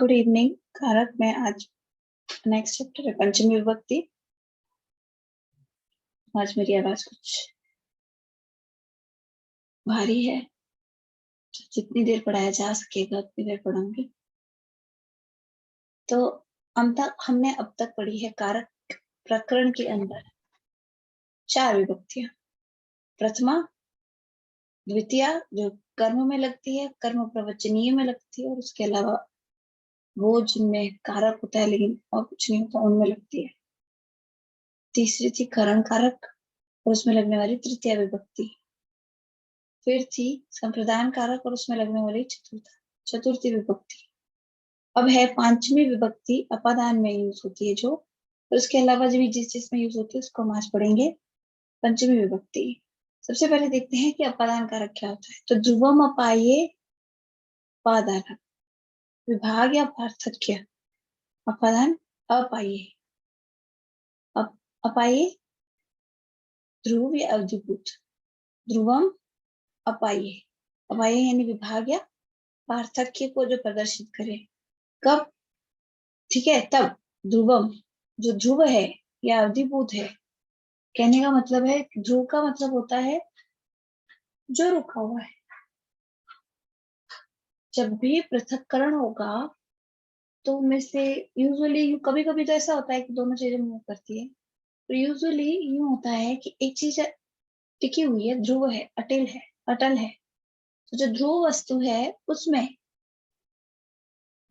Good evening. कारक में आज नेक्स्ट चैप्टर है पंचमी विभक्ति। आज मेरी आवाज कुछ भारी है, तो जितनी देर पढ़ाया जा सकेगा उतनी देर पढ़ूंगी। तो हमने अब तक पढ़ी है कारक प्रकरण के अंदर 4 विभक्तियां। प्रथमा, द्वितीया जो कर्म में लगती है, कर्म प्रवचनीय में लगती है, और उसके अलावा वो जिनमें कारक होता है लेकिन और कुछ नहीं होता उनमें लगती है। तीसरी थी करण कारक और उसमें लगने वाली तृतीया विभक्ति। फिर थी संप्रदान कारक और उसमें लगने वाली चतुर्थी विभक्ति। अब है पांचवी विभक्ति, अपादान में यूज होती है जो, और उसके अलावा जो भी जिस जिसमें यूज होती है उसको हम आज पढ़ेंगे। पंचमी विभक्ति। सबसे पहले देखते हैं कि अपादान कारक क्या होता है। तो ध्रुवम अपाये पादान, विभाग या पार्थक्य। अपादान अपाये, अपाये ध्रुव या अवधिभूत। ध्रुवम अपाये, अपाये यानी विभाग या पार्थक्य को जो प्रदर्शित करे। कब? ठीक है, तब ध्रुवम जो ध्रुव है या अवधिभूत है। कहने का मतलब है ध्रुव का मतलब होता है जो रुका हुआ है। जब भी पृथक्करण होगा तो उनमें से यूजुअली कभी कभी तो ऐसा होता है कि दोनों चीजें मूव करती है, तो यूजुअली यूं होता है कि एक चीज टिकी हुई है, ध्रुव है, अटल है। तो जो ध्रुव वस्तु है उसमें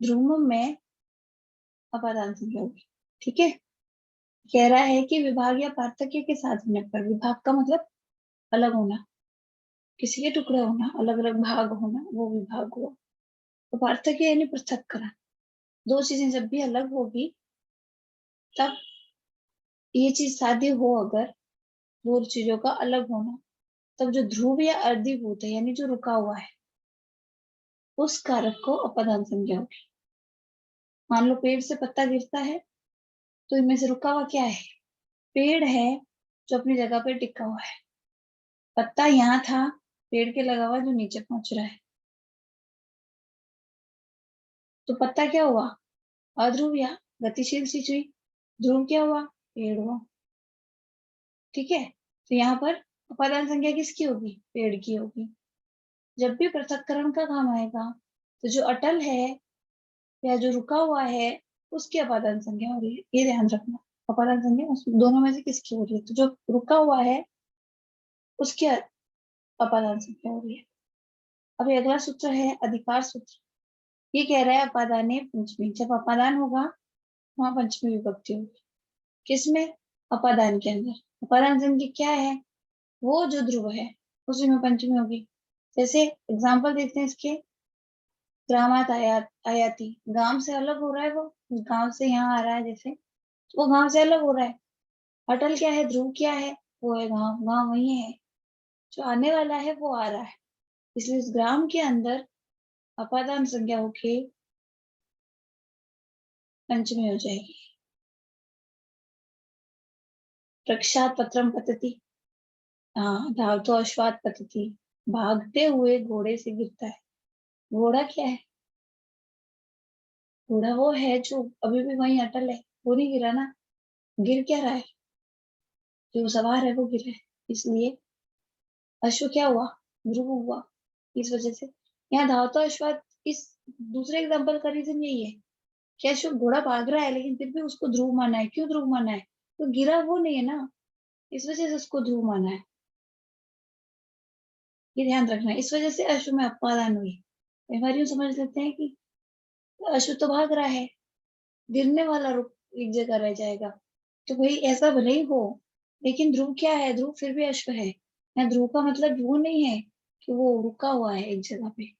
ध्रुव में अपादान संज्ञा होगी। ठीक है, कह रहा है कि विभाग या पार्थक्य के साथ होने पर, विभाग का मतलब अलग होना, किसी के टुकड़े होना, अलग अलग भाग होना, वो विभाग हुआ। तो पार्थक्य यानी पृथक्करण। दो चीजें जब भी अलग होगी तब ये चीज साध्य हो, अगर दो चीजों का अलग होना, तब जो ध्रुव या अर्धिभूत है यानी जो रुका हुआ है उस कारक को अपादान संज्ञा होगी। मान लो पेड़ से पत्ता गिरता है, तो इनमें से रुका हुआ क्या है? पेड़ है जो अपनी जगह पे टिका हुआ है। पत्ता यहाँ था, पेड़ के लगा हुआ जो नीचे पहुंच रहा है, तो पत्ता क्या हुआ? अध्रुव या गतिशील चीज हुई। ध्रुव क्या हुआ? पेड़ हुआ। ठीक है, तो यहाँ पर अपादान संज्ञा किसकी होगी? पेड़ की होगी। जब भी पृथक्करण का काम आएगा तो जो अटल है या जो रुका हुआ है उसकी अपादान संज्ञा हो रही है, ये ध्यान रखना। अपादान संज्ञा उस दोनों में से किसकी हो रही है? तो जो रुका हुआ है उसकी अपादान संज्ञा हो रही है। अब ये अगला सूत्र है अधिकार सूत्र। ये कह रहा है अपादाने पंचमी, जब अपादान होगा वहां पंचमी विभक्ति होगी। किसमें? अपादान के अंदर। अपादान संज्ञा क्या है? वो जो ध्रुव है उसी में पंचमी होगी। जैसे एग्जाम्पल देखते हैं इसके। ग्रामात आयाति, गांव से अलग हो रहा है, वो गांव से यहाँ आ रहा है, जैसे वो गांव से अलग हो रहा है। अटल क्या है? ध्रुव क्या है? वो है गांव, गांव वही है, जो आने वाला है वो आ रहा है। इसलिए इस ग्राम के अंदर अपादान संज्ञा होके पंचमी हो जाएगी। प्रक्षात पत्रम पतति, हाँ, धावतो अश्वात पतति, भागते हुए घोड़े से गिरता है। घोड़ा क्या है? घोड़ा वो है जो अभी भी वहीं अटल है, वो नहीं गिरा ना। गिर क्या रहा है? जो सवार है वो गिरा है। इसलिए अश्व क्या हुआ? ध्रुव हुआ। इस वजह से यहाँ धावता अश्वात, इस दूसरे एग्जाम्पल का रीजन यही है कि अश्व घोड़ा भाग रहा है लेकिन फिर भी उसको ध्रुव माना है। क्यों ध्रुव माना है? तो गिरा वो नहीं है ना, इस वजह से उसको ध्रुव माना है। ये ध्यान रखना है। इस वजह से अश्व में अपादान हुई। कई बार यूं समझ लेते हैं कि अश्व तो भाग रहा है, गिरने वाला रुक एक जगह रह जाएगा। तो भाई ऐसा भले ही हो, लेकिन ध्रुव क्या है? ध्रुव फिर भी अश्व है। यहाँ ध्रुव का मतलब वो नहीं है कि वो रुका हुआ है एक जगह पे।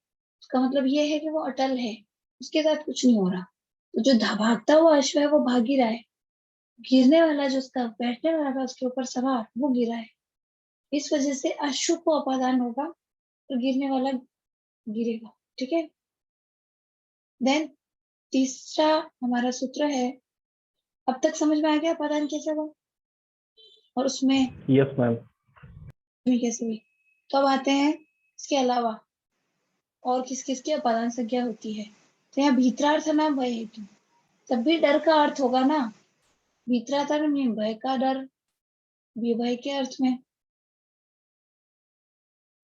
उसका मतलब ये है कि वो अटल है, उसके साथ कुछ नहीं हो रहा। तो जो भागता हुआ अश्व है वो भाग ही रहा है। गिरने वाला जो उसका बैठने वाला था उसके ऊपर सवार, वो गिरा है। इस वजह से अश्व को अपादान होगा तो गिरने वाला गिरेगा। ठीक है, देन तीसरा हमारा सूत्र है। अब तक समझ में आ गया अपादान कैसे हुआ और उसमें यस मैम कैसे हुई। तो अब आते हैं इसके अलावा और किस किस की अपादान संज्ञा होती है। तो यहाँ भीतरार्थ है ना भय हेतु, तब भी डर का अर्थ होगा ना, भीतरार्थ में भय का डर, भय के अर्थ में,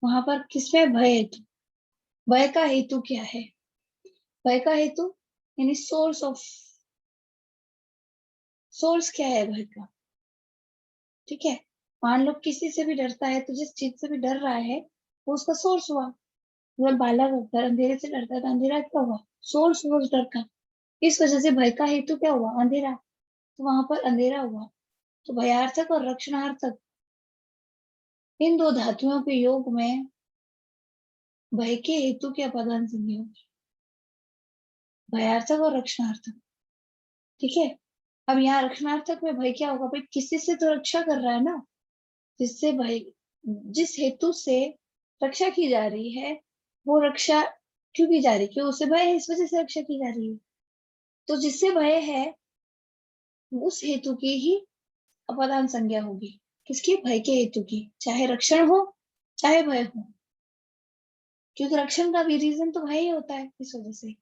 वहां पर किसमें भय हेतु, भय का हेतु क्या है, भय का हेतु यानी सोर्स क्या है भय का। ठीक है, मान लो किसी से भी डरता है तो जिस चीज से भी डर रहा है वो उसका सोर्स हुआ। मतलब बालक अगर अंधेरे से डरता है तो अंधेरा क्या हुआ, सोर्स हुआ उस डर का। इस वजह से भय का हेतु क्या हुआ, अंधेरा, तो वहां पर अंधेरा हुआ। तो भयार्थक और रक्षणार्थक इन दो धातुओं के योग में भय के हेतु के अपादान संज्ञा होगी, भयार्थक और रक्षणार्थक। ठीक है, अब यहाँ रक्षणार्थक में भय क्या होगा, भाई किसी से तो रक्षा कर रहा है ना, जिससे भय, जिस हेतु से रक्षा की जा रही है वो रक्षा क्यों की जा रही है, क्यों उसे भय है इस वजह से रक्षा की जा रही है। तो जिससे भय है उस हेतु की ही अपादान संज्ञा होगी, किसकी, भय के हेतु की, चाहे रक्षण हो चाहे भय हो, क्योंकि रक्षण का भी रीजन तो भय ही होता है इस वजह से।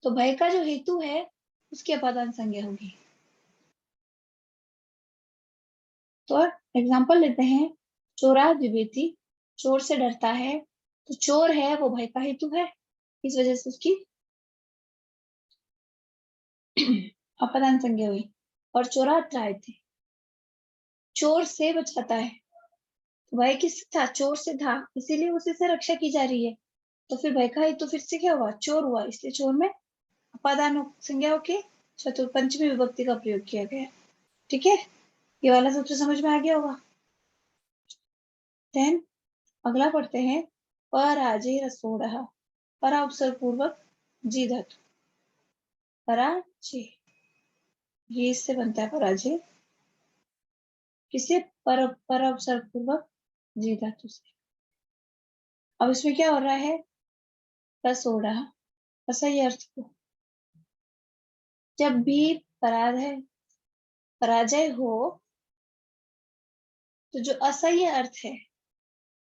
तो भय का जो हेतु है उसकी अपादान संज्ञा होगी। तो एग्जाम्पल लेते हैं, चोरा विवेती, चोर से डरता है, तो चोर है वो भय का हेतु है, इस वजह से उसकी अपादान संज्ञा हुई। और चोरा त्राय थे, चोर से बचाता है, तो भय किससे था, चोर से था, इसीलिए उसी से रक्षा की जा रही है। तो फिर भय का हेतु फिर से क्या हुआ, चोर हुआ, इसलिए चोर में अपादान संज्ञा होके चतुर्थ पंचमी विभक्ति का प्रयोग किया गया। ठीक है, ये वाला सूत्र समझ में आ गया होगा। देन अगला पढ़ते हैं, पराजय रसोड़ा, परा उपसर्ग पूर्वक जी धातु, पराजय, ये इससे बनता है पराजय, किसे, पर उपसर्ग पूर्वक जी धातु से। अब इसमें क्या हो रहा है, रसोड़ा, असह्य अर्थ को, जब भी पराजय हो तो जो असह्य अर्थ है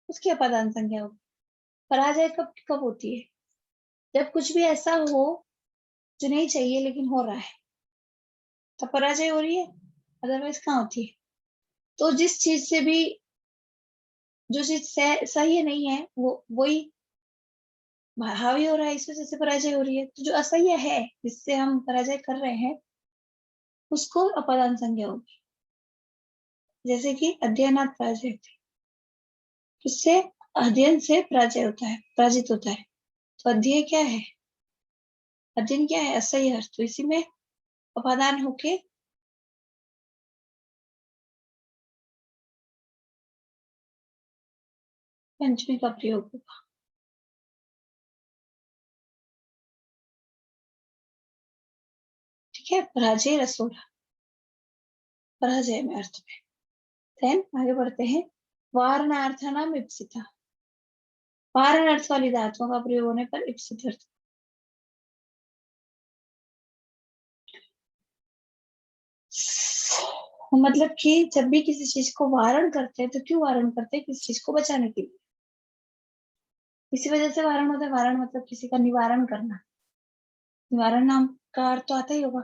उसकी अपादान संज्ञा होगी। पराजय कब कब होती है, जब कुछ भी ऐसा हो जो नहीं चाहिए लेकिन हो रहा है, तब पराजय हो रही है, अदरवाइज कहाँ होती है। तो जिस चीज से भी, जो चीज सही नहीं है वो वही हावी हो रहा है, इस वजह से पराजय हो रही है। तो जो असह्य है जिससे हम पराजय कर रहे हैं उसको अपादान संज्ञा होगी। जैसे कि अध्ययनात् पराजय, किससे, अध्ययन से पराजय होता है, पराजित होता है। तो अध्यय क्या है, अध्ययन क्या है, असह्य अर्थ, तो इसी में अपादान होके पंचमी का प्रयोग होगा। ठीक है, पराजय रसोड़ा, पराजय में अर्थ में। देन आगे बढ़ते हैं, वारणार्थानाम इप्सिता, वारण अर्थ वाली धातुओं का प्रयोग होने पर इप्सित अर्थ। मतलब कि जब भी किसी चीज को वारण करते हैं तो क्यों वारण करते हैं, किसी चीज को बचाने के लिए, इसी वजह से वारण होता है। वारण मतलब किसी का निवारण करना, निवारण नाम का अर्थ तो आता ही होगा,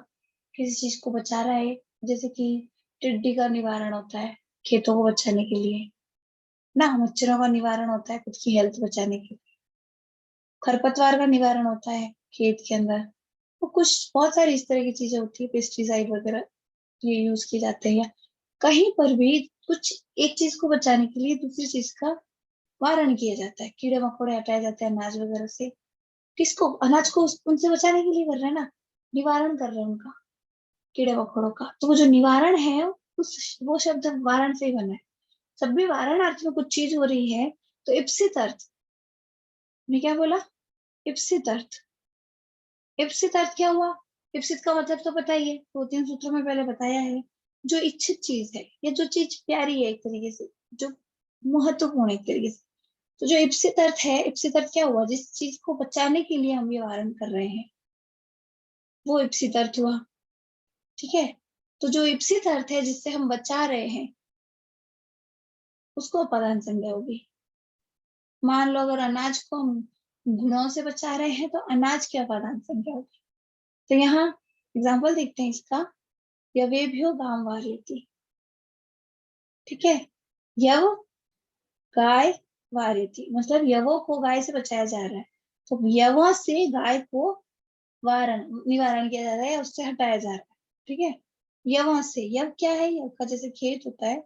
किसी चीज को बचा रहा है, जैसे कि टिड्डी का निवारण होता है खेतों को बचाने के लिए ना, मच्छरों का निवारण होता है खुद की हेल्थ बचाने के लिए, खरपतवार का निवारण होता है खेत के अंदर। तो कुछ बहुत सारी इस तरह की चीजें होती है, पेस्टिसाइड वगैरह ये यूज किए जाते हैं, या कहीं पर भी कुछ एक चीज को बचाने के लिए दूसरी चीज का वारण किया जाता है, कीड़े मकोड़े हटाए जाते हैं अनाज वगैरह से, किसको, अनाज को उनसे बचाने के लिए कर रहे हैं ना, निवारण कर रहे हैं उनका, कीड़े मकोड़ों का। तो वो जो निवारण है उस वो शब्द वारण से ही बना है। जब भी वारण अर्थ में कुछ चीज हो रही है तो इप्सित अर्थ, मैं क्या बोला, इप्सित अर्थ, इप्सित अर्थ क्या हुआ, इप्सित का मतलब तो पता ही है, दो तीन सूत्रों में पहले बताया है, जो इच्छित चीज है या जो चीज प्यारी है एक तरीके से, जो महत्वपूर्ण है एक तरीके से। तो जो इप्सित अर्थ है, इप्सित अर्थ क्या हुआ, जिस चीज को बचाने के लिए हम ये वारण कर रहे हैं वो इप्सित अर्थ हुआ। ठीक है, तो जो इप्सित अर्थ है जिससे हम बचा रहे हैं उसको अपादान संज्ञा होगी। मान लो अगर अनाज को हम गुणों से बचा रहे हैं तो अनाज की अपादान संज्ञा होगी। तो यहाँ एग्जाम्पल देखते हैं इसका। यवेभ्यो गाम वारयति, ठीक है। यव गाय वारयति मतलब यवों को गाय से बचाया जा रहा है, तो यव से गाय को निवारण किया जा रहा है, उससे हटाया जा रहा है, ठीक है। यव से, यव क्या है, यव का जैसे खेत होता है,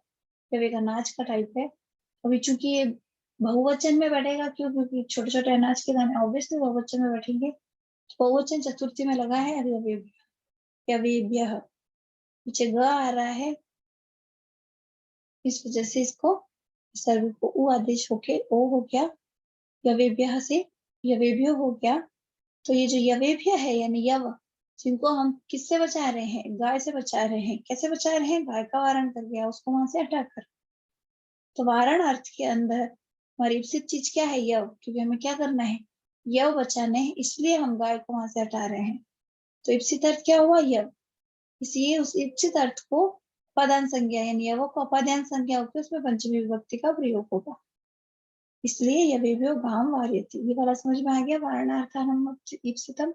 यव एक अनाज का टाइप है। अभी चूंकि ये बहुवचन में बैठेगा, क्यों, क्योंकि छोटे छोटे अनाज के दाने ऑब्वियसली बहुवचन में बैठेंगे, तो बहुवचन चतुर्थी में लगा है। अभी अभी यवेभ्यः, पीछे ग आ रहा है, इस वजह से इसको सर्व को उ आदेश होके ओ हो गया, यवेभ्यः से यवेभ्यो हो गया। तो ये जो यवेभ्य है यानी यव, जिनको हम किससे बचा रहे हैं, गाय से बचा रहे हैं। कैसे बचा रहे हैं, गाय का वारण कर गया उसको वहां से हटाकर। तो वारण अर्थ के अंदर हमारी इप्सित चीज क्या है, यव, क्योंकि हमें क्या करना है, यव बचाने हैं, इसलिए हम गाय को वहां से हटा रहे हैं। तो इप्सित अर्थ क्या हुआ, यव। इसलिए उस इप्सित अर्थ को अपादान संज्ञा यानी यव को अपादान संज्ञा होकर उसमें पंचमी विभक्ति का प्रयोग होगा, इसलिए यवेभ्यो गाम वारयति। ये वाला समझ में आ गया, वारणार्थानाम इप्सितम,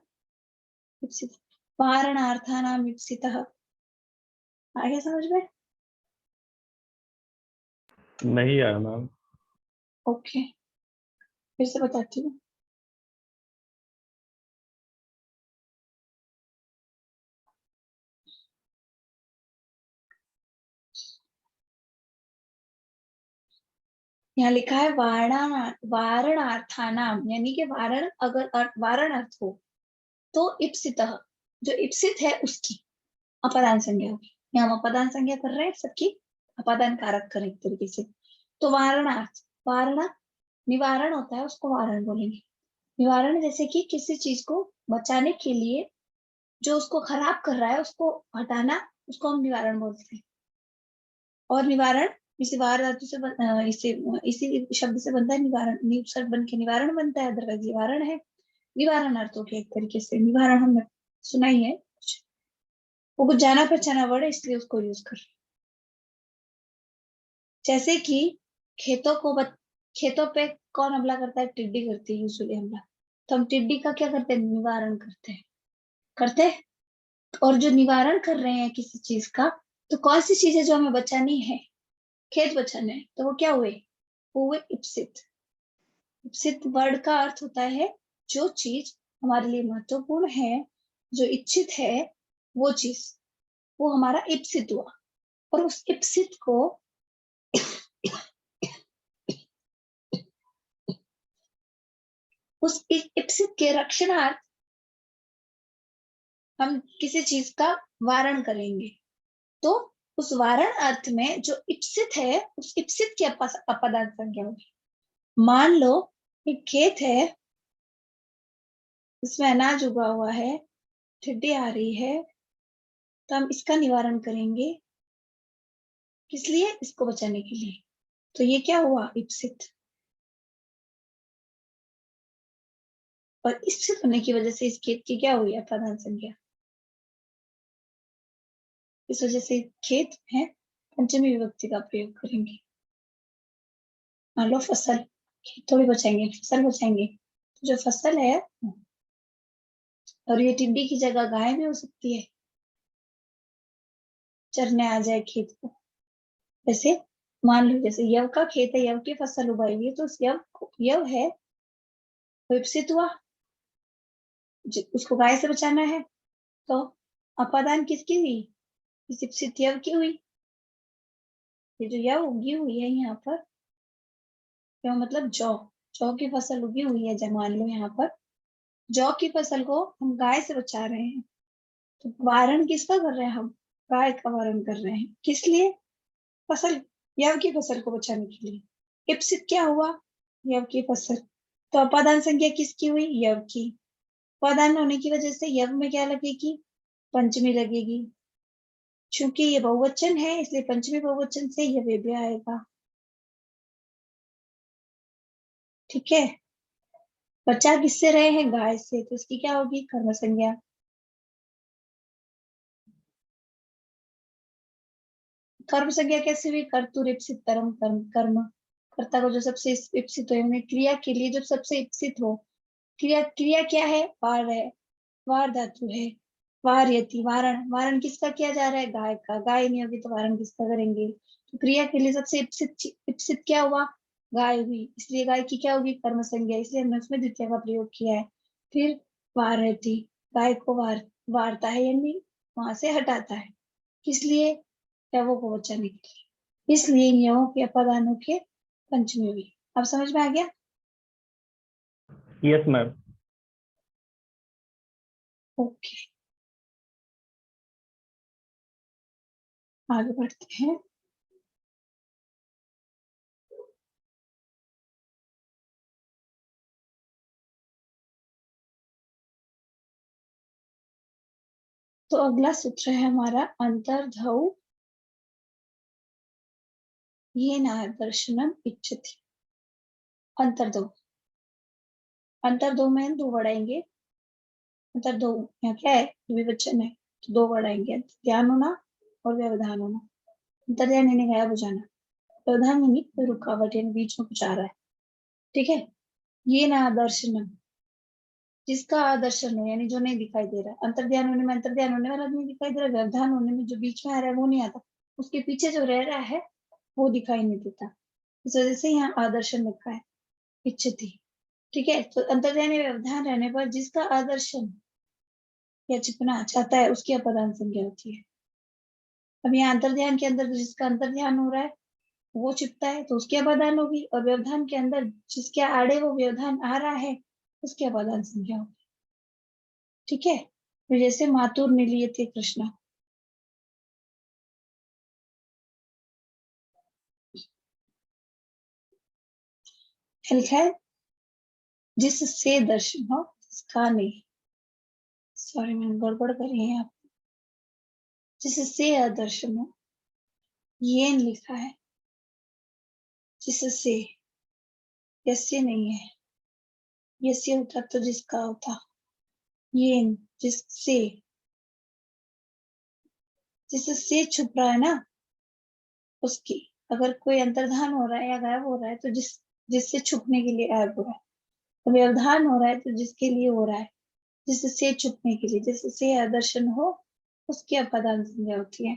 इप्सित वारणार्थानाम इप्सितः, आ गया समझ में। नहीं आया मैम। ओके, फिर से बताती हूँ। यहाँ लिखा है वारणार्थानाम, यानी कि वारण अगर वारण अर्थ हो तो इप्सितः, जो इप्सित है उसकी अपादान संज्ञा होगी। यहाँ हम अपादान संज्ञा कर रहे हैं, सबकी अपादान कारक करें एक तरीके से। तो वारणार्थ, वारण निवारण होता है, उसको वारण बोलेंगे। निवारण जैसे कि किसी चीज को बचाने के लिए जो उसको खराब कर रहा है उसको हटाना, उसको हम निवारण बोलते हैं। और निवारण इसी वार धातु से इसी शब्द से बनता है, निवारण निपसर्ग बन के निवारण बनता है, अदरवाइज निवारण है। निवारण अर्थों के एक तरीके से निवारण हमने सुना ही है, वो कुछ जाना पहचाना वर्ड है इसलिए उसको यूज कर। जैसे कि खेतों पे कौन हमला करता है, टिड्डी करती है यूजुअली हमला, तो हम टिड्डी का क्या करते हैं, निवारण करते हैं। और जो निवारण कर रहे हैं किसी चीज का, तो कौन सी चीज है जो हमें बचानी है, खेत बचाना है, तो वो क्या हुए इप्सित। इप्सित वर्ड का अर्थ होता है जो चीज हमारे लिए महत्वपूर्ण है, जो इच्छित है, वो चीज, वो हमारा इप्सित हुआ। और उस इप्सित को उस इप्सित के रक्षणार्थ हम किसी चीज का वारण करेंगे। तो उस वारण अर्थ में जो इप्सित है, उस इप्सित की अपदार्थ संज्ञा होगी। मान लो एक खेत है, इसमें अनाज उगा हुआ है, टिड्डी आ रही है, तो हम इसका निवारण करेंगे, किस लिए, इसको बचाने के लिए। तो ये क्या हुआ, इप्सित। और इप्सित होने की वजह से इस खेत की क्या हुई, अपदार्थ संज्ञा। इस वजह से खेत में पंचमी विभक्ति का प्रयोग करेंगे। मान लो फसल, खेत थोड़ी बचाएंगे, फसल बचाएंगे, तो जो फसल है, और ये टिड्डी की जगह गाय भी हो सकती है, चरने आ जाए खेत को। जैसे मान लो जैसे यव का खेत है, यव की फसल उगाई हुई है, तो उस यव है, विकसित हुआ, उसको गाय से बचाना है, तो अपादान किसकी हुई, इस विकसित यव की हुई। ये जो यव उगी हुई है यहाँ पर, यव मतलब जौ की फसल उगी हुई है, जब मान लो यहाँ पर जौ की फसल को हम गाय से बचा रहे हैं, तो वारण किसका कर रहे हैं हम, गाय का वारण कर रहे हैं, किस लिए, फसल, यव की फसल को बचाने के लिए। इप्सित क्या हुआ, यव की फसल, तो अपादान संज्ञा किसकी हुई, यव की। अपादान होने की वजह से यव में क्या लगेगी, पंचमी लगेगी। चूंकि ये बहुवचन है इसलिए पंचमी बहुवचन से यवेभ्य आएगा, ठीक है। बचा किससे रहे हैं, गाय से, तो इसकी क्या होगी, कर्म संज्ञा। कर्म संज्ञा कैसे हुई, कर्तुर इप्सित परम कर्म, कर्म कर्ता को जो सबसे इप्सित हो, यानी क्रिया के लिए जो सबसे इप्सित हो। क्रिया क्रिया क्या है, वार है, वार धातु है, वारयति, वारण, वारण किसका किया जा रहा है? गाय का। गाय नहीं होगी तो वारण किसका करेंगे? तो क्रिया के लिए सबसे इप्सित क्या हुआ? गाय हुई, इसलिए गाय की क्या होगी? कर्म संज्ञा, इसलिए हमने उसमें द्वितीय का प्रयोग किया है। फिर वारयति, गाय को वारता है यानी वहां से हटाता है, किस लिए? यवों को बचाने के लिए, इसलिए इन यवों के अपादानों के पंचमी हुई। अब समझ में आ गया? Yes ma'am. ओके, आगे बढ़ते हैं। तो अगला सूत्र है हमारा अंतर्धौ येन दर्शनम इच्छति। अंतर्धौ, अंतर्धौ में दो बढ़ाएंगे। अंतर्धौ यहाँ क्या है? विवचन है, तो दो बढ़ाएंगे, ध्यान होना और व्यवधान होना। अंतर्ध्यान यानी गायब हो जाना, व्यवधान यानी कोई रुकावट यानी बीच में कुछ आ रहा है। ठीक है, ये ना दर्शनम, जिसका आदर्शन हो यानी जो नहीं दिखाई दे रहा। अंतर्ध्यान होने में अंतर्ध्यान होने वाला नहीं दिखाई दे रहा, व्यवधान होने में जो बीच में आ रहा है वो नहीं आता, उसके पीछे जो रह रहा है वो दिखाई नहीं देता, इस वजह से यहाँ आदर्शन लिखा है, इच्छति। ठीक है, तो अंतर्ध्यान या व्यवधान रहने पर जिसका आदर्शन या छिपना चाहता है उसकी अपदान संज्ञा होती है। अब यहाँ अंतर्ध्यान के अंदर जिसका अंतर्ध्यान हो रहा है वो छिपता है तो उसकी अपदान होगी, और व्यवधान के अंदर जिसके आड़े वो व्यवधान आ रहा है उसकी अपदान संज्ञा होगी। ठीक है, तो जैसे मातुर ने लिए थे कृष्णा, लिखा है जिससे दर्शन हो, जिसका नहीं, सॉरी मैंने गड़बड़ करी है यहाँ, जिससे अदर्शन हो, ये लिखा है जिससे, यस्य नहीं है, यस्य होता तो जिसका होता, ये जिससे, जिससे छुप रहा है ना उसकी, अगर कोई अंतर्धान हो रहा है या गायब हो रहा है तो जिससे छुपने के लिए गायब हो रहा है, तो व्यवधान हो रहा है तो जिसके लिए हो रहा है, जिससे छुपने के लिए, जिससे आदर्शन हो उसकी अपदान संज्ञा होती है।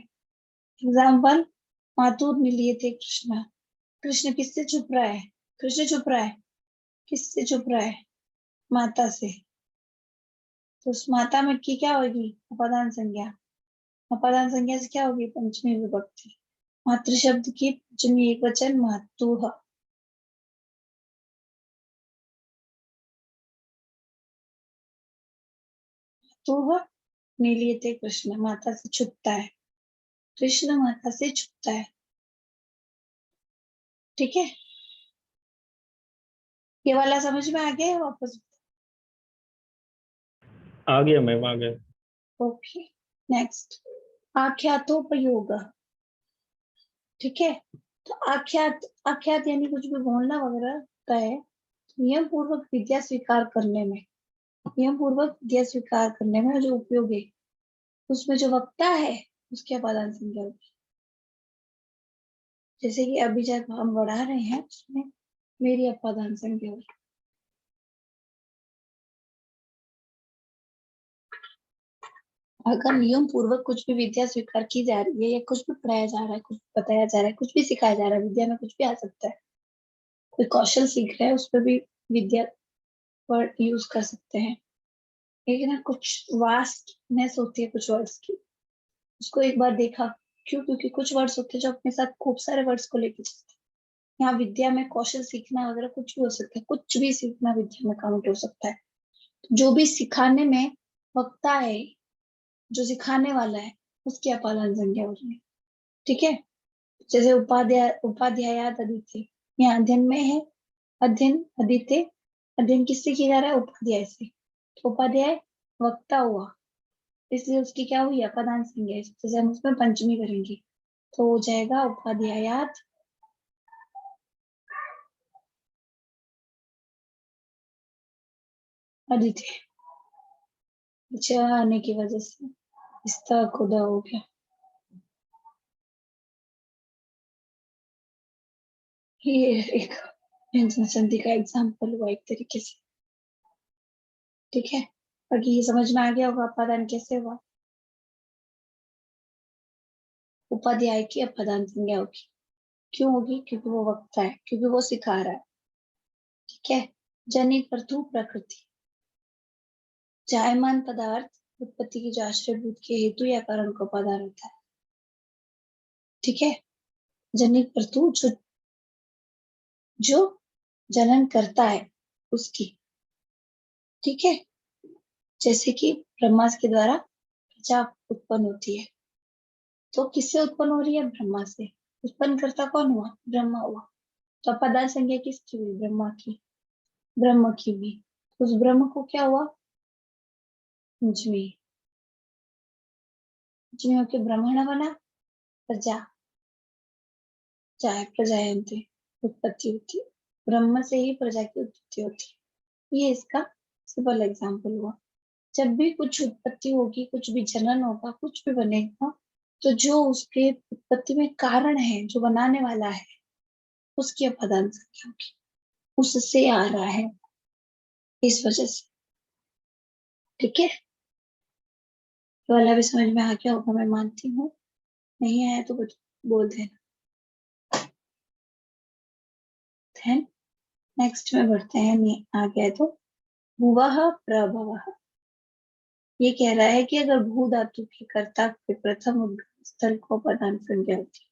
एग्जाम्पल, मातूर ने लिए थे कृष्णा, कृष्ण किससे छुप रहा है? कृष्ण छुप रहा है, किससे छुप रहा है? माता से, तो उस माता में की क्या होगी? अपदान संज्ञा। अपदान संज्ञा से क्या होगी? पंचमी विभक्ति। मातृ शब्द की पंचमी एक वचन मातुः। मातुः ने लिए थे कृष्ण, माता से छुपता है, कृष्ण माता से छुपता है। ठीक है, ये वाला समझ में आ गया है? वापस, आ गया मैम, आ गया। ओके। नेक्स्ट, आख्यातोपयोग। ठीक है, तो आख्यात, आख्यात यानी कुछ भी बोलना वगैरह होता है, नियम पूर्वक विद्या स्वीकार करने में, नियम पूर्वक विद्या स्वीकार करने में जो उपयोग है उसमें जो वक्ता है उसके अपदान संज्ञा होगी। जैसे कि अभी जब हम बढ़ा रहे हैं उसमें मेरी अपदान संज्ञा होगी। अगर नियम पूर्वक कुछ भी विद्या स्वीकार की जा रही है या कुछ भी पढ़ाया जा रहा है, कुछ बताया जा रहा है, कुछ भी सिखाया जा रहा है, विद्या में कुछ भी आ सकता है, कोई कौशल सीख रहा है उस पर भी विद्या वर्ड यूज कर सकते हैं। लेकिन ना कुछ वास्टनेस होती है कुछ वर्ड्स की, उसको एक बार देखा, क्यों? क्योंकि कुछ वर्ड्स होते हैं जो अपने साथ खूब सारे वर्ड्स को लेके चलते हैं। यहाँ विद्या में कौशल सीखना वगैरह कुछ भी हो सकता है, कुछ भी सीखना विद्या में काउंट हो सकता है। जो भी सिखाने में वक्ता है, जो सिखाने वाला है उसकी अपादान संज्ञा हो रही है। ठीक है, जैसे उपाध्यायात अदिति, यहाँ अध्ययन में है, अध्ययन अदिति, अध्ययन किससे किया जा रहा है? उपाध्याय से, तो उपाध्याय वक्ता हुआ, इसलिए उसकी क्या हुई? अपदान संज्ञा। जैसे हम उसमें पंचमी करेंगे तो हो जाएगा उपाध्यायात अदिति, पीछे आने की वजह से इसका खुदा हो गया। ये एक व्यंजन संधि का एग्जाम्पल हुआ एक तरीके से। ठीक है, बाकी ये समझ में आ गया होगा अपादान कैसे हुआ। उपाध्याय की अपदान संज्ञा होगी। क्यों होगी? क्योंकि वो वक्ता है, क्योंकि वो सिखा रहा है। ठीक है। जनित परतु प्रकृति, जायमान पदार्थ उत्पत्ति की जो आश्रयभूत के हेतु या कारण का उपादान होता है। ठीक है। जनित परतु जो जनन करता है उसकी। ठीक है। जैसे कि ब्रह्मास के द्वारा प्रजा उत्पन्न होती है, तो किससे उत्पन्न हो रही है? ब्रह्मा से। उत्पन्न करता कौन हुआ? ब्रह्मा हुआ। तो अपदार्थ संज्ञा किसकी हुई? ब्रह्मा की। ब्रह्म की हुई। उस ब्रह्म को क्या हुआ? पंचमी। पंचमी होके ब्रह्मण बना। प्रजा, चाहे प्रजायन्ते, उत्पत्ति होती है। ब्रह्म से ही प्रजा की उत्पत्ति होती है। ये इसका सिंपल एग्जाम्पल हुआ। जब भी कुछ उत्पत्ति होगी, कुछ भी जनन होगा, कुछ भी बनेगा, तो जो उसके उत्पत्ति में कारण है, जो बनाने वाला है, उसकी अपदान संज्ञा होगी। उससे आ रहा है, इस वजह से। ठीक है। तो वाला भी समझ में आ गया होगा, मैं मानती हूँ। नहीं आया तो बोल देना। देन नेक्स्ट में बढ़ते हैं। नहीं आ गया तो भुवः प्रभवः। ये कह रहा है कि अगर भू धातु के कर्ता के प्रथम उद्गम स्थल को अपदान संज्ञा होती है।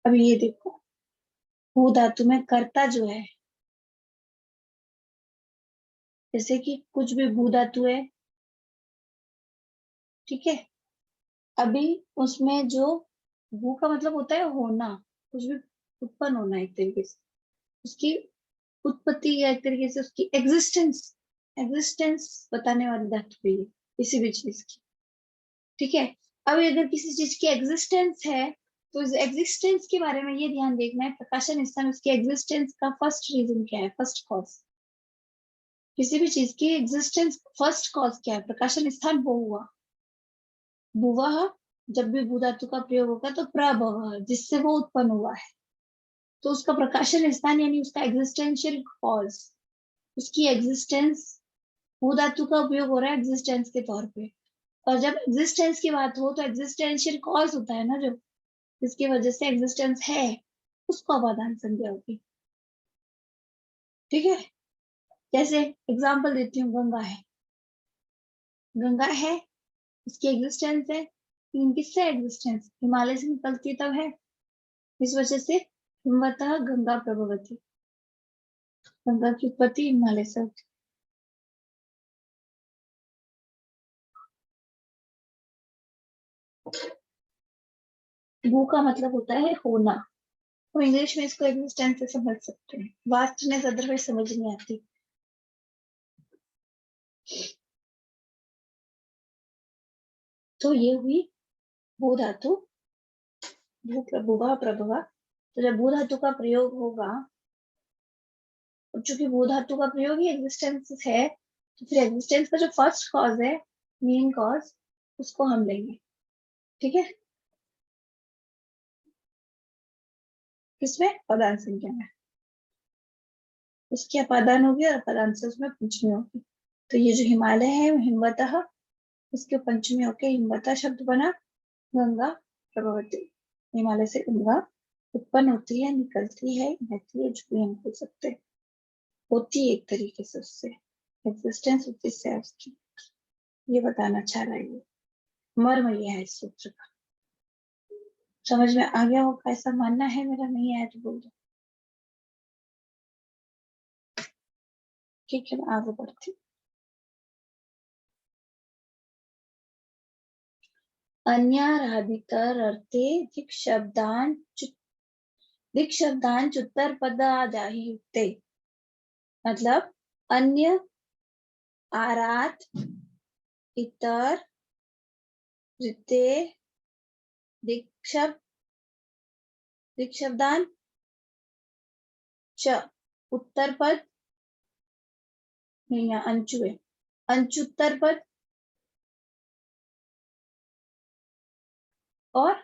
अभी ये देखो, भू धातु में कर्ता जो है, जैसे कि कुछ भी भू धातु है। ठीक है। अभी उसमें जो भू का मतलब होता है होना, कुछ भी उत्पन्न होना, एक तरीके से उसकी उत्पत्ति या एक तरीके से उसकी एग्जिस्टेंस, एग्जिस्टेंस बताने वाली धातु है ये, किसी भी चीज की। ठीक है। अब अगर किसी चीज की एग्जिस्टेंस है, तो इस एग्जिस्टेंस के बारे में ये ध्यान देखना है, प्रकाशन स्थान उसकी एग्जिस्टेंस का फर्स्ट रीजन क्या है, फर्स्ट कॉज। किसी भी चीज की एग्जिस्टेंस फर्स्ट कॉज क्या है? प्रकाशन स्थान वो हुआ। भुवः, जब भी भू धातु का प्रयोग होगा तो प्रभव, जिससे वो उत्पन्न हुआ है, तो उसका प्रकाशन स्थान यानी उसका एग्जिस्टेंशियल कॉज, उसकी एग्जिस्टेंस। भू धातु का उपयोग हो रहा है एग्जिस्टेंस के तौर पे, और जब एग्जिस्टेंस की बात हो तो एग्जिस्टेंशियल कॉज होता है ना, जो जिसकी वजह से एग्जिस्टेंस है, उसको अपादान संज्ञा होगी। ठीक है। जैसे एग्जांपल देती हूँ, गंगा है। गंगा है, उसकी एग्जिस्टेंस है, लेकिन किससे एग्जिस्टेंस? हिमालय से निकलती तब है, इस वजह से हिमवतः गंगा प्रभवती। गंगा की उत्पत्ति हिमालय से होती। भू का मतलब होता है होना। तो इंग्लिश में इसको एग्जिस्टेंस से समझ सकते हैं, वास्टनेस अदरवाइज समझ नहीं आती। तो ये हुई भू धातु, भू प्रभुवा प्रभवा। तो जब भू धातु का प्रयोग होगा, और चूंकि भू धातु का प्रयोग ही एग्जिस्टेंस है, तो फिर एग्जिस्टेंस का जो फर्स्ट कॉज है, मेन कॉज, उसको हम लेंगे। ठीक है। किसमें? पदार्थ संख्या में। उसकी अपादान होगी और अपादान से उसमें पंचमी होगी। तो ये जो हिमालय है हिमवतः, इसके पंचमी होके हिमवतः शब्द बना। गंगा प्रभवती, हिमालय से गंगा उत्पन्न होती है, निकलती है, बहती है, जो भी हम बोल सकते हैं, होती है एक तरीके से, उससे एग्जिस्टेंस होती है उसकी। ये बताना चाह रहा है ये, मर्म ये है इस सूत्र का। समझ में आ गया होगा, ऐसा मानना है मेरा। नहीं आया तो बोल दो। ठीक है, मैं आगे बढ़ती हूँ। अन्याराधितरर्थे दिक्शब्दान चुत्तर पद आ जाहि युक्ते। मतलब अन्य, आराध, इतर, ऋते, दिक्शब्द, दिक्शब्दान, च उत्तर पद, नहीं यहाँ अंचु है, अंचुत्तर पद, और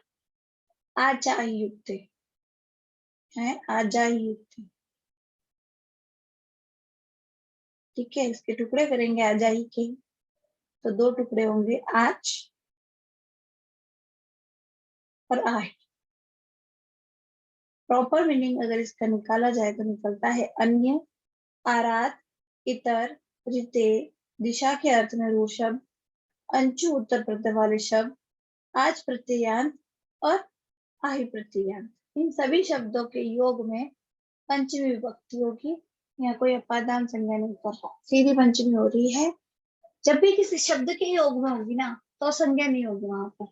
आचार्य युक्त है, आचार्य युक्त। ठीक है। इसके टुकड़े करेंगे आजाही के, तो दो टुकड़े होंगे, आज और आहे। प्रॉपर मीनिंग अगर इसका निकाला जाए तो निकलता है अन्य, आरात, इतर, रीते, दिशा के अर्थ में रूढ़ शब्द, अंशु उत्तर प्रत्यय वाले शब्द, आज प्रत्ययांत और आहि प्रत्ययांत। इन सभी शब्दों के योग में पंचमी विभक्ति होगी। यहाँ कोई अपादान संज्ञा नहीं कर रहा, सीधी पंचमी हो रही है। जब भी किसी शब्द के योग में होगी ना तो संज्ञा नहीं होगी वहां पर,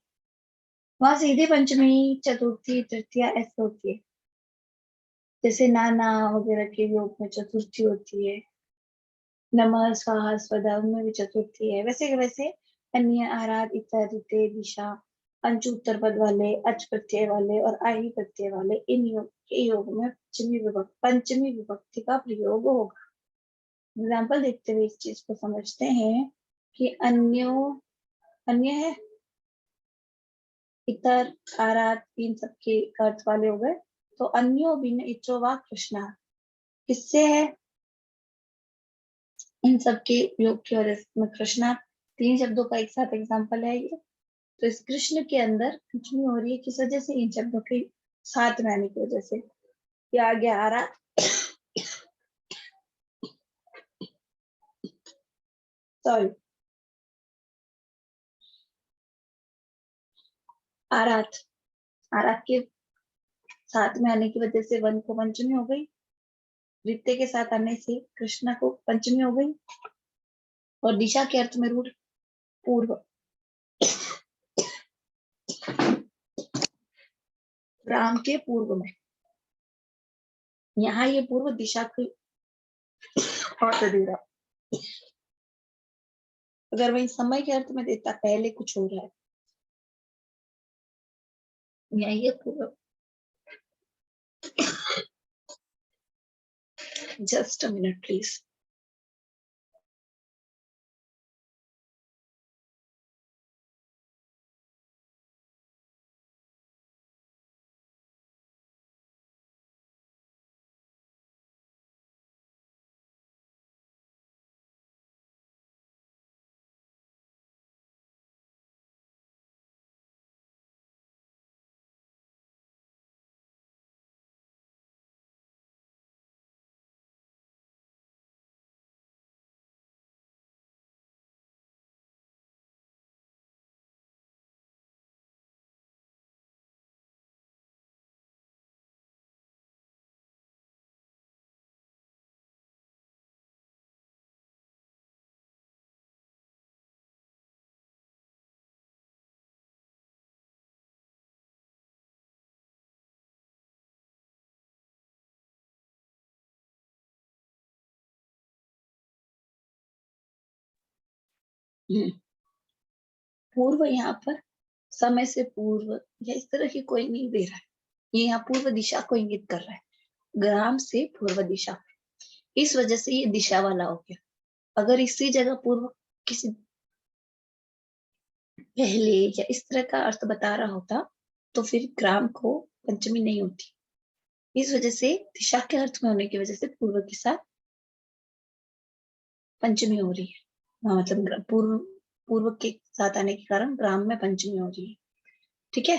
वहां सीधी पंचमी, चतुर्थी, तृतीया ऐसे होती है। जैसे नाना वगैरह के योग में चतुर्थी होती है, नमः स्वाहा स्वधा उनमें भी चतुर्थी है। वैसे वैसे अन्य, आराध, इत्यादि, दिशा, अंश उत्तर पद वाले, अच प्रत्यय वाले और आही प्रत्यय वाले इन योग के योग में पंचमी विभक्ति का प्रयोग होगा। एग्जाम्पल देखते हुए इस चीज को समझते हैं कि अन्य है, इतर, आराध, इन सबके अर्थ वाले हो गए। तो अन्यो बिन इत्रो वा कृष्णा किससे है? इन सबके योग की वजह में कृष्णा, तीन शब्दों का एक साथ एग्जाम्पल है ये। तो इस कृष्ण के अंदर पंचमी हो रही है किस वजह से? इन शब्दों के साथ में आने की वजह से। ये आ गया आरा, सॉरी आरात, आरात के साथ में आने की वजह से वन को पंचमी हो गई, रित्ते के साथ आने से कृष्णा को पंचमी हो गई, और दिशा के अर्थ में रूढ़ पूर्व, राम के पूर्व में। यहाँ ये पूर्व दिशा की अर्थ दे रहा, अगर वही समय के अर्थ में देता पहले कुछ हो रहा है। यहाँ ये पूर्व, जस्ट अ मिनट प्लीज। पूर्व यहाँ पर समय से पूर्व या इस तरह की कोई नहीं दे रहा है, ये यहाँ पूर्व दिशा को इंगित कर रहा है, ग्राम से पूर्व दिशा। इस वजह से ये दिशा वाला हो गया। अगर इसी जगह पूर्व किसी पहले या इस तरह का अर्थ बता रहा होता तो फिर ग्राम को पंचमी नहीं होती। इस वजह से दिशा के अर्थ में होने की वजह से पूर्व के साथ पंचमी हो रही है। मतलब पूर्व पूर्व के साथ आने के कारण ग्राम में पंचमी हो रही है। ठीक है,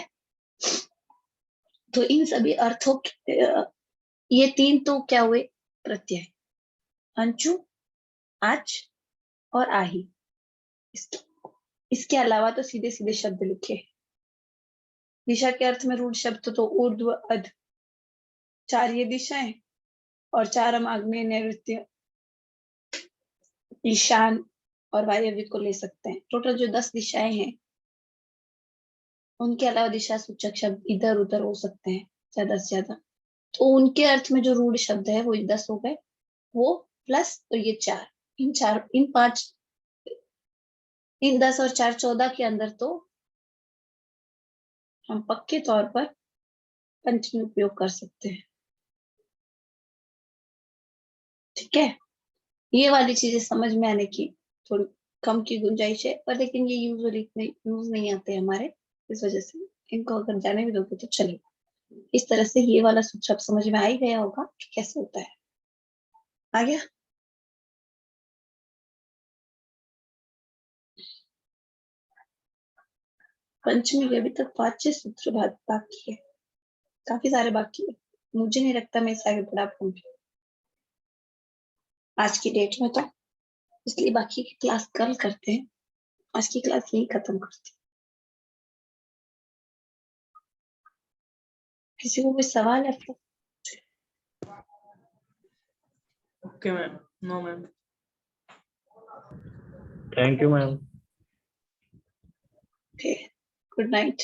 तो इन सभी अर्थों ये तीन तो क्या हुए? प्रत्यय, अंशु, आच और आही। इसके अलावा तो सीधे सीधे शब्द लिखे। दिशा के अर्थ में रूढ़ शब्द तो ऊर्ध्व, अध, चार ये दिशाएं, और चार हम आग्नेय, नैऋत्य, ईशान और वायव्य को ले सकते हैं। टोटल जो 10 दिशाएं हैं, उनके अलावा दिशा सूचक शब्द इधर उधर हो सकते हैं ज्यादा से ज्यादा। तो उनके अर्थ में जो रूढ़ शब्द है वो 10 हो गए, वो प्लस तो ये चार, इन 5, इन 10 और 4 14 के अंदर तो हम पक्के तौर पर पंचमी उपयोग कर सकते हैं। ठीक है, ये वाली चीजें समझ में आने की थोड़ी कम की गुंजाइश है, पर लेकिन ये यूजुअली इतने यूज नहीं आते हमारे, इस वजह से इनको अगर जाने भी दोगे तो चलेगा। इस तरह से ये वाला सूत्र अब समझ में आ ही गया होगा कि कैसे होता है। आ गया? पंचमी के अभी तक 5-6 सूत्र बाकी है, काफी सारे बाकी है। मुझे नहीं लगता मैं इसे आगे बढ़ा पाऊंगी आज की डेट में, तो इसलिए बाकी की क्लास कल करते हैं, आज की क्लास यही खत्म करते हैं। किसी को कोई सवाल है तो? Okay ma'am, no ma'am. Thank you ma'am. Okay, good night.